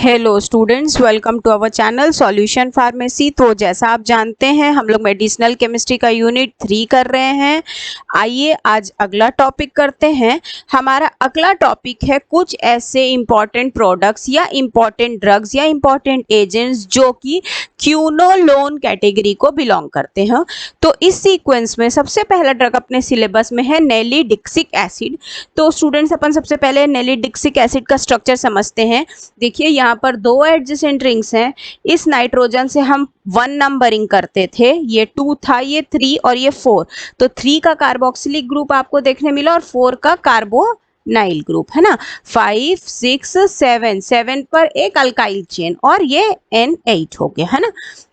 Hello students, welcome to our channel solution pharmacy. तो जैसा आप जानते हैं हम लोग मेडिसिनल केमिस्ट्री का यूनिट 3 कर रहे हैं। आइए आज अगला टॉपिक करते हैं। हमारा अगला टॉपिक है कुछ ऐसे इम्पॉर्टेंट प्रोडक्ट्स या इम्पॉर्टेंट ड्रग्स या इम्पॉर्टेंट एजेंट्स जो कि क्यूनोलोन कैटेगरी को बिलोंग करते हैं। तो इस सीक्वेंस में सबसे पहला ड्रग अपने सिलेबस में है नेलिडिक्सिक एसिड। तो स्टूडेंट्स अपन सबसे पहले नेलिडिक्सिक एसिड का स्ट्रक्चर समझते हैं। देखिए यहाँ पर दो एडजेसेंट रिंग्स हैं। इस नाइट्रोजन से हम 1 नंबरिंग करते थे, ये 2 था, ये 3 और ये 4। तो 3 का कार्बोक्सिलिक ग्रुप आपको देखने मिला और 4 का कार्बोनाइल ग्रुप, है ना। 5 6 7 7 पर एक अल्काइल चेन और ये N8 हो गया, है ना।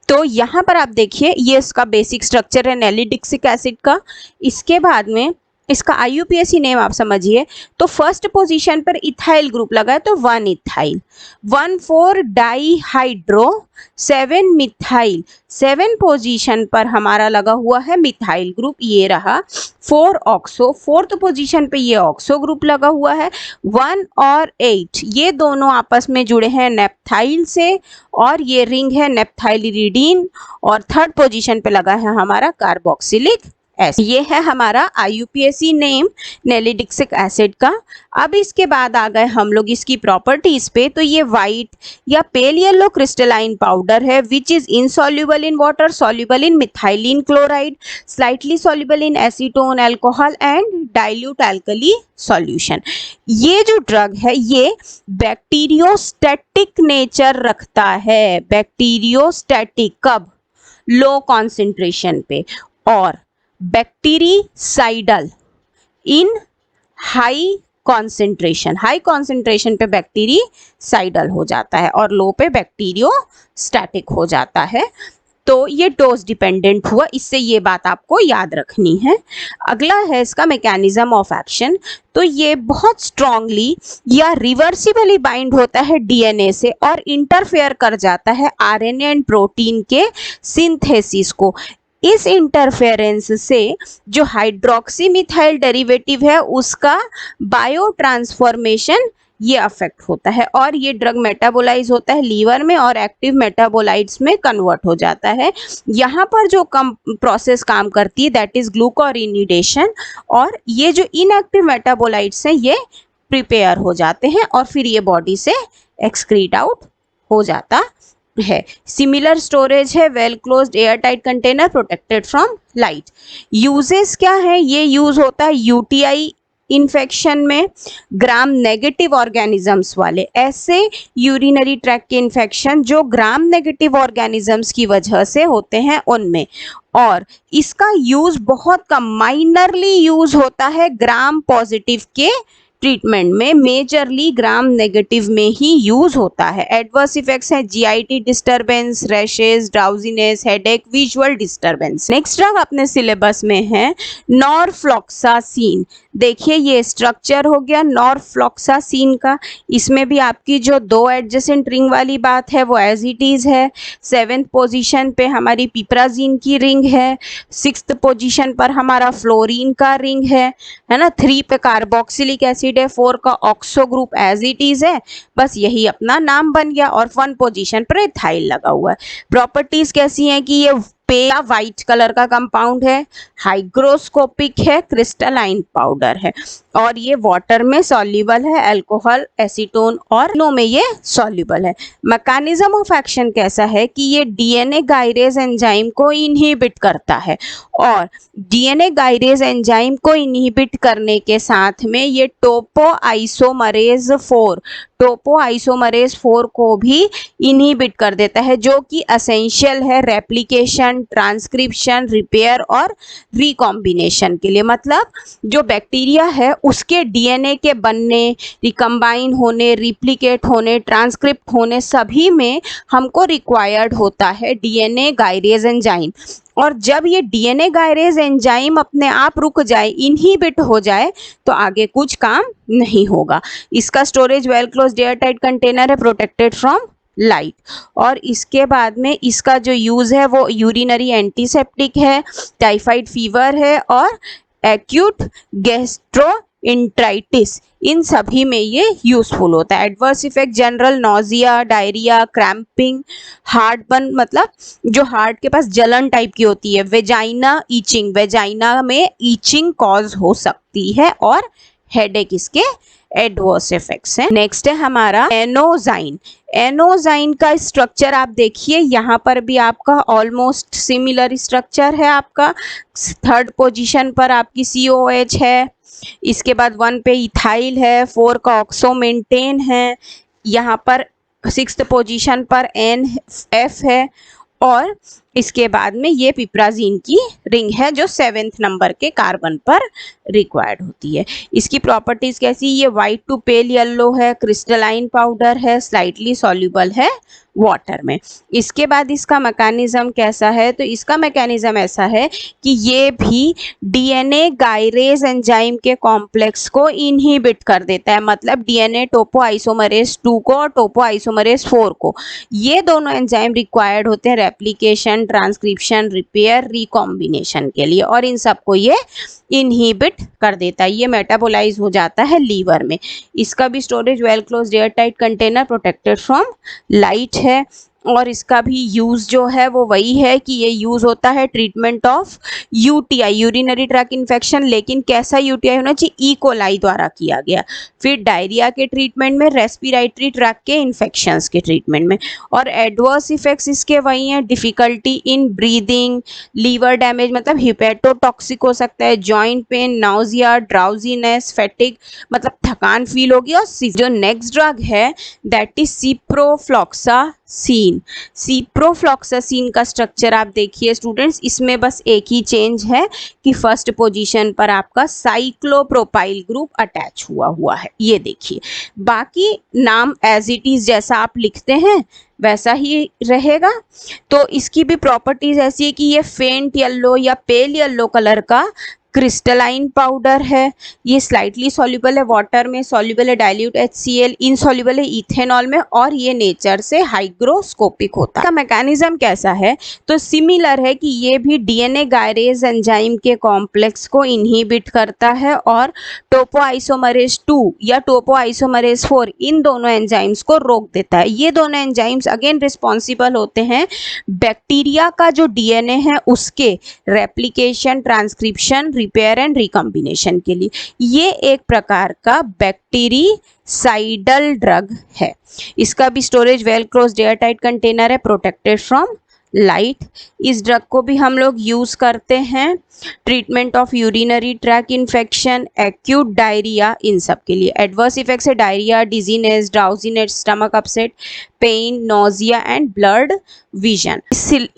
तो यहाँ पर आप देखिए ये इसका बेसिक स्ट्रक्चर है नेलिडिक्सिक एसिड का। इसके बाद में इसका IUPAC नेम आप समझिए। तो फर्स्ट पोजीशन पर इथाइल ग्रुप लगा है तो 1 इथाइल, 1,4 डाईहाइड्रो, 7 मिथाइल। 7 पोजीशन पर हमारा लगा हुआ है मिथाइल ग्रुप, ये रहा। 4 ऑक्सो, 4th पोजीशन पे ये ऑक्सो ग्रुप लगा हुआ है। 1 और 8 ये दोनों आपस में जुड़े हैं नेप्थाइल से और ये रिंग है नेप्थाइलिरिडीन। और 3rd पोजीशन पे लगा है हमारा कार्बोक्सिलिक एसिड। ये है हमारा IUPAC नेम नेलिडिक्सिक एसिड का। अब इसके बाद आ गए हम लोग इसकी प्रॉपर्टीज पे। तो ये वाइट या पेल येलो क्रिस्टलाइन पाउडर है which is insoluble in water, soluble in methylene chloride, slightly soluble in acetone alcohol and dilute alkali solution. ये जो ड्रग है ये बैक्टीरियोस्टैटिक नेचर रखता है। बैक्टीरियोस्टैटिक कब? लो कॉन्सेंट्रेशन पे, और बैक्टीरिसाइडल इन हाई कॉन्सेंट्रेशन। हाई कॉन्सेंट्रेशन पे बैक्टीरिसाइडल हो जाता है और लो पे बैक्टीरियोस्टैटिक हो जाता है। तो ये डोज डिपेंडेंट हुआ, इससे ये बात आपको याद रखनी है। अगला है इसका मैकेनिज्म ऑफ एक्शन। तो ये बहुत स्ट्रांगली या रिवर्सिबली बाइंड होता है DNA से और इंटरफेयर कर जाता है RNA एंड प्रोटीन के सिंथेसिस को। इस इंटरफेरेंस से जो हाइड्रोक्सी मिथाइल डेरिवेटिव है उसका बायो ट्रांसफॉर्मेशन ये अफेक्ट होता है और ये ड्रग मेटाबोलाइज होता है लीवर में और एक्टिव मेटाबोलाइट्स में कन्वर्ट हो जाता है। यहाँ पर जो प्रोसेस काम करती है दैट इज ग्लूकोरिनिडेशन, और ये जो इनएक्टिव मेटाबोलाइट्स हैं ये प्रिपेयर हो जाते हैं और फिर ये बॉडी से एक्सक्रीट आउट हो जाता है। सिमिलर स्टोरेज है, well closed air tight container, protected from light. Uses क्या है? ये यूज होता है UTI इन्फेक्शन में, ग्राम नेगेटिव ऑर्गेनिजम्स वाले, ऐसे यूरिनरी ट्रैक्ट के इन्फेक्शन जो ग्राम नेगेटिव ऑर्गेनिजम्स की वजह से होते हैं उनमें। और इसका यूज बहुत कम, माइनरली यूज होता है ग्राम पॉजिटिव के ट्रीटमेंट में, मेजरली ग्राम नेगेटिव में ही यूज होता है। एडवर्स इफेक्ट्स हैं GIT disturbance, rashes, drowsiness, headache, visual disturbance. Next drug अपने सिलेबस में है नॉरफ्लॉक्सासिन। देखिए ये स्ट्रक्चर हो गया नॉरफ्लॉक्सासिन का। इसमें भी आपकी जो 2 एडजेसेंट रिंग वाली बात है वो एज इट इज है। 7th पोजीशन पे हमारी पिप्राजीन की रिंग है। 6th पोजीशन पर हमारा फ्लोरीन का रिंग है ना। 3 पे कार्बोक्सिलिक एसिड है, 4 का oxo group as it is है, बस यही अपना नाम बन गया। और 1 पोजीशन पर इथाइल लगा हुआ है। प्रॉपर्टीज कैसी हैं कि ये पेला वाइट कलर का कंपाउंड है, हाइग्रोस्कोपिक है, क्रिस्टलाइन पाउडर है और ये वाटर में सॉल्युबल है, अल्कोहल, एसीटोन और नो में ये सॉल्युबल है। मैकेनिज्म ऑफ एक्शन कैसा है कि ये DNA गायरेज एंजाइम को इनहिबिट करता है और DNA गायरेज एंजाइम को इनहिबिट करने के साथ में ये टोपोआइसोमरेज 4 को भी इनहिबिट कर देता है, जो कि असेंशियल है रेप्लिकेशन, ट्रांसक्रिप्शन, रिपेयर और रिकॉम्बिनेशन के लिए। मतलब जो बैक्टीरिया है उसके DNA के बनने, रिकम्बाइन होने, रिप्लिकेट होने, ट्रांसक्रिप्ट होने सभी में हमको रिक्वायर्ड होता है DNA गायरेज एंजाइम। और जब ये DNA गायरेज एंजाइम अपने आप रुक जाए, इनहिबिट हो जाए, तो आगे कुछ काम नहीं होगा। इसका storage well closed air tight container है, प्रोटेक्टेड फ्रॉम लाइट। और इसके बाद में इसका जो यूज है वो यूरिनरी एंटीसेप्टिक है, टाइफाइड फीवर है और एक्यूट गैस्ट्रो इंट्राइटिस, इन सभी में ये यूजफुल होता है। Adverse effect general nausea, diarrhoea, cramping, heart burn मतलब जो हार्ट के पास जलन टाइप की होती है, वेजाइना ईचिंग, वेजाइना में ईचिंग कॉज हो सकती है, और हेडेक इसके एडवर्स इफेक्ट्स हैं। नेक्स्ट है हमारा एनोजाइन। एनोजाइन का स्ट्रक्चर आप देखिए, यहाँ पर भी आपका ऑलमोस्ट सिमिलर स्ट्रक्चर है। आपका थर्ड पोजीशन पर आपकी COH है, इसके बाद 1 पे इथाइल है, 4 का ऑक्सोमेंटेन है, यहाँ पर 6th पोजीशन पर NF है, और इसके बाद में ये पिप्राजीन की रिंग है जो 7th नंबर के कार्बन पर रिक्वायर्ड होती है। इसकी प्रॉपर्टीज कैसी, ये वाइट टू पेल येलो है, क्रिस्टलाइन पाउडर है, स्लाइटली सॉल्युबल है वाटर में। इसके बाद इसका मैकेनिज्म कैसा है, तो इसका मैकेनिज्म ऐसा है कि ये भी DNA गायरेज एंजाइम के कॉम्प्लेक्स को इनहिबिट कर देता है, मतलब DNA टोपोआइसोमरेज 2 को और टोपोआइसोमरेज 4 को, ये दोनों एंजाइम रिक्वायर्ड होते हैं रेप्लिकेशन, ट्रांसक्रिप्शन, रिपेयर, रिकॉम्बिनेशन के लिए, और इन सबको ये इनहिबिट कर देता है। ये मेटाबोलाइज हो जाता है लीवर में। इसका भी storage well closed air tight container, protected from light है, और इसका भी यूज़ जो है वो वही है कि ये यूज़ होता है treatment of UTI, urinary tract infection, लेकिन कैसा UTI होना चाहिए, E. कोलाई द्वारा किया गया। फिर डायरिया के ट्रीटमेंट में, रेस्पिरेटरी ट्रैक के इन्फेक्शंस के ट्रीटमेंट में, और एडवर्स इफेक्ट्स इसके वही हैं, difficulty in breathing, liver damage मतलब हिपेटोटॉक्सिक हो सकता है, joint pain, nausea, drowsiness, fatigue मतलब थकान फील होगी, और जो नेक्स्ट ड्रग है दैट इज सिप्रोफ्लॉक्सासिन। सिप्रोफ्लॉक्सासिन का स्ट्रक्चर आप देखिए स्टूडेंट्स, इसमें बस एक ही चेंज है कि फर्स्ट पोजीशन पर आपका साइक्लोप्रोपाइल ग्रुप अटैच हुआ है, ये देखिए। बाकी नाम एज इट इज जैसा आप लिखते हैं वैसा ही रहेगा। तो इसकी भी प्रॉपर्टीज ऐसी है कि ये फेंट येलो या पेल येलो कलर का क्रिस्टलाइन पाउडर है, ये स्लाइटली सॉल्युबल है वाटर में, सॉल्युबल है डाइल्यूट HCl, इनसॉल्युबल है इथेनॉल में, और ये नेचर से हाइग्रोस्कोपिक होता है। इसका मैकेनिज्म कैसा है, तो सिमिलर है कि ये भी DNA गायरेज एंजाइम के कॉम्प्लेक्स को इनहिबिट करता है, और टोपोआइसोमरेज 2 या टोपोआइसोमरेज 4 इन दोनों एंजाइम्स को रोक देता है। ये दोनों एंजाइम्स अगेन रिस्पॉन्सिबल होते हैं बैक्टीरिया का जो DNA है उसके replication, transcription, repair and recombination के लिए। ये एक प्रकार का बैक्टीरिसाइडल ड्रग है। इसका भी storage well closed air tight container है, प्रोटेक्टेड फ्रॉम लाइट। इस ड्रग को भी हम लोग यूज करते हैं treatment of urinary tract infection, acute diarrhoea, इन सब के लिए। एडवर्स इफेक्ट्स है diarrhoea, dizziness, drowsiness, stomach upset, pain, nausea and blurred vision.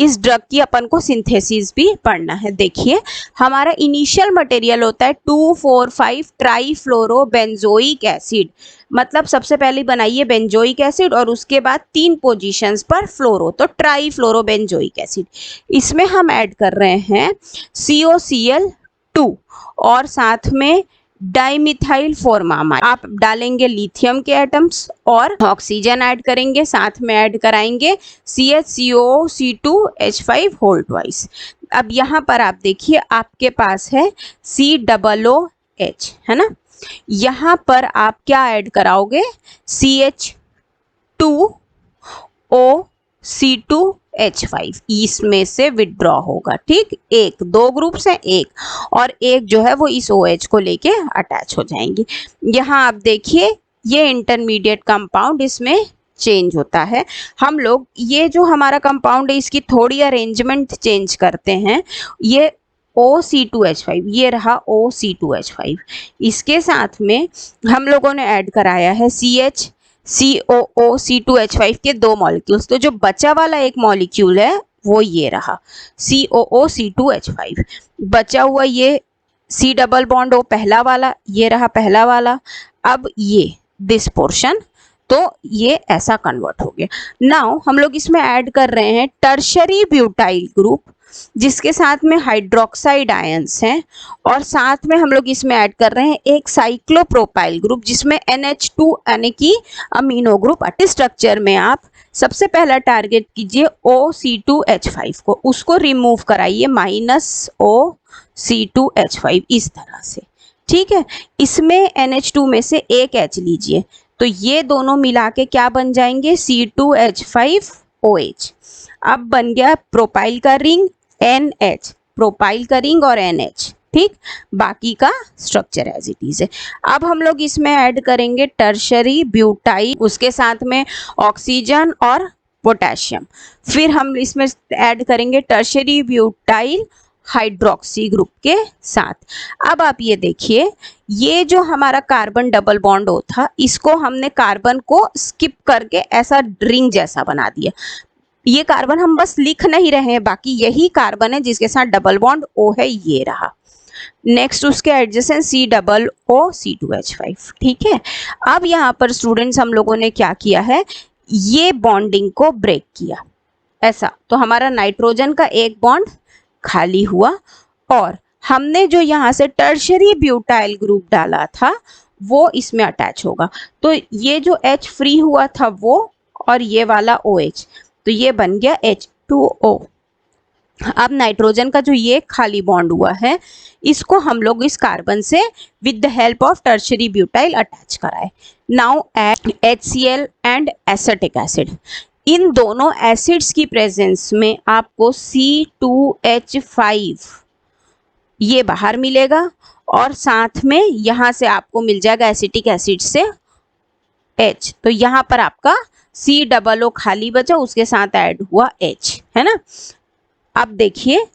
इस ड्रग की अपन को सिंथेसिस भी पढ़ना है। देखिए हमारा इनिशियल मटेरियल होता है 2,4,5 ट्राईफ्लोरोबेंजोइक एसिड, मतलब सबसे पहले बनाइए बेंजोइक एसिड और उसके बाद 3 पोजीशंस पर फ्लोरो, तो ट्राईफ्लोरोबेंजोइक एसिड। इसमें हम ऐड कर रहे हैं COCl2 और साथ में डाइमिथाइल फॉर्मामाइड। आप डालेंगे लिथियम के एटम्स और ऑक्सीजन ऐड करेंगे, साथ में ऐड कराएंगे CHCOC2H5 होल ट्वाइस। अब यहाँ पर आप देखिए आपके पास है COOH, है ना, यहाँ पर आप क्या ऐड कराओगे CH2OC2H5, इसमें से विड्रॉ होगा, ठीक। एक, 2 ग्रुप्स हैं, एक और एक जो है वो इस OH को लेके अटैच हो जाएंगे। यहाँ आप देखिए ये इंटरमीडिएट कंपाउंड इसमें चेंज होता है। हम लोग ये जो हमारा कंपाउंड है इसकी थोड़ी अरेंजमेंट चेंज करते हैं। ये OC2H5, ये रहा OC2H5, इसके साथ में हम लोगों ने ऐड कराया है CHCOOC2H5 के 2 मॉलिक्यूल्स। तो जो बचा वाला एक मॉलिक्यूल है वो ये रहा COOC2H5, बचा हुआ ये C डबल बॉन्ड, वो पहला वाला, ये रहा पहला वाला। अब ये दिस पोर्शन, तो ये ऐसा कन्वर्ट हो गया। नाउ हम लोग इसमें ऐड कर रहे हैं टर्शरी ब्यूटाइल ग्रुप, जिसके साथ में हाइड्रोक्साइड आयंस हैं, और साथ में हम लोग इसमें ऐड कर रहे हैं एक साइक्लोप्रोपाइल ग्रुप जिसमें NH2 यानी कि अमीनो ग्रुप। स्ट्रक्चर में आप सबसे पहला टारगेट कीजिए OC2H5 को, उसको रिमूव कराइए -OC2H5 इस तरह से, ठीक है, इसमें NH2 में से एक H लीजिए, तो ये दोनों मिला के क्या बन जाएंगे, C2H5OH। अब बन गया प्रोपाइल का रिंग NH, प्रोपाइल का रिंग और NH, ठीक, बाकी का स्ट्रक्चर एज इट इज है। अब हम लोग इसमें ऐड करेंगे टर्शरी ब्यूटाइल, उसके साथ में ऑक्सीजन और पोटेशियम, फिर हम इसमें ऐड करेंगे टर्शरी ब्यूटाइल हाइड्रोक्सी ग्रुप के साथ। अब आप ये देखिए, ये जो हमारा कार्बन डबल बॉन्ड था, इसको हमने कार्बन को स्किप करके ऐसा रिंग जैसा बना दिया। ये कार्बन हम बस लिख नहीं रहे हैं, बाकी यही कार्बन है जिसके साथ डबल बॉन्ड O है, ये रहा। नेक्स्ट उसके एडजेसेंट COO C2H5, ठीक है। अब यहाँ पर स्टूडेंट्स हम लोगों ने क्या किया है, ये बॉन्डिंग को ब्रेक किया ऐसा, तो हमारा नाइट्रोजन का एक बॉन्ड खाली हुआ और हमने जो यहाँ से टर्शरी ब्यूटाइल ग्रुप डाला था वो इसमें अटैच होगा, तो ये जो H फ्री हुआ था वो, और ये वाला OH, तो ये बन गया H2O। अब नाइट्रोजन का जो ये खाली बॉन्ड हुआ है, इसको हम लोग इस कार्बन से with the help of tertiary butyl attach कराए। Now add HCl and acetic acid. इन दोनों एसिड्स की प्रेजेंस में आपको C2H5 ये बाहर मिलेगा और साथ में यहाँ से आपको मिल जाएगा एसिटिक एसिड से H, तो यहाँ पर आपका COO खाली बचा, उसके साथ ऐड हुआ H, है ना। अब देखिए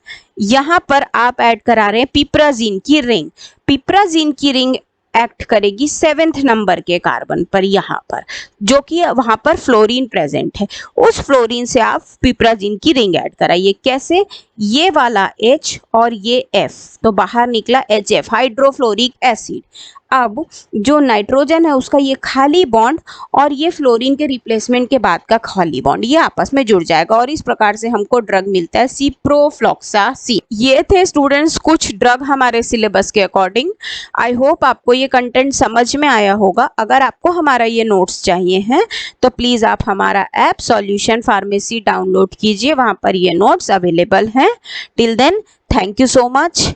यहाँ पर आप ऐड करा रहे हैं पिप्राजीन की रिंग। पिप्राजीन की रिंग एक्ट करेगी 7th नंबर के कार्बन पर, यहाँ पर जो कि वहां पर फ्लोरीन प्रेजेंट है, उस फ्लोरीन से आप पिप्राजीन की रिंग ऐड कराइए। कैसे, ये वाला H और ये F, तो बाहर निकला HF, हाइड्रोफ्लोरिक एसिड। अब जो नाइट्रोजन है उसका ये खाली बॉन्ड और ये फ्लोरीन के रिप्लेसमेंट के बाद का खाली बॉन्ड, ये आपस में जुड़ जाएगा और इस प्रकार से हमको ड्रग मिलता है सिप्रोफ्लॉक्सासिन। ये थे स्टूडेंट्स कुछ ड्रग हमारे सिलेबस के अकॉर्डिंग। आई होप आपको ये कंटेंट समझ में आया होगा। अगर आपको हमारा ये नोट्स चाहिए हैं तो प्लीज़ आप हमारा ऐप सॉल्यूशन फार्मेसी डाउनलोड कीजिए, वहाँ पर ये नोट्स अवेलेबल हैं। Till then, thank you so much.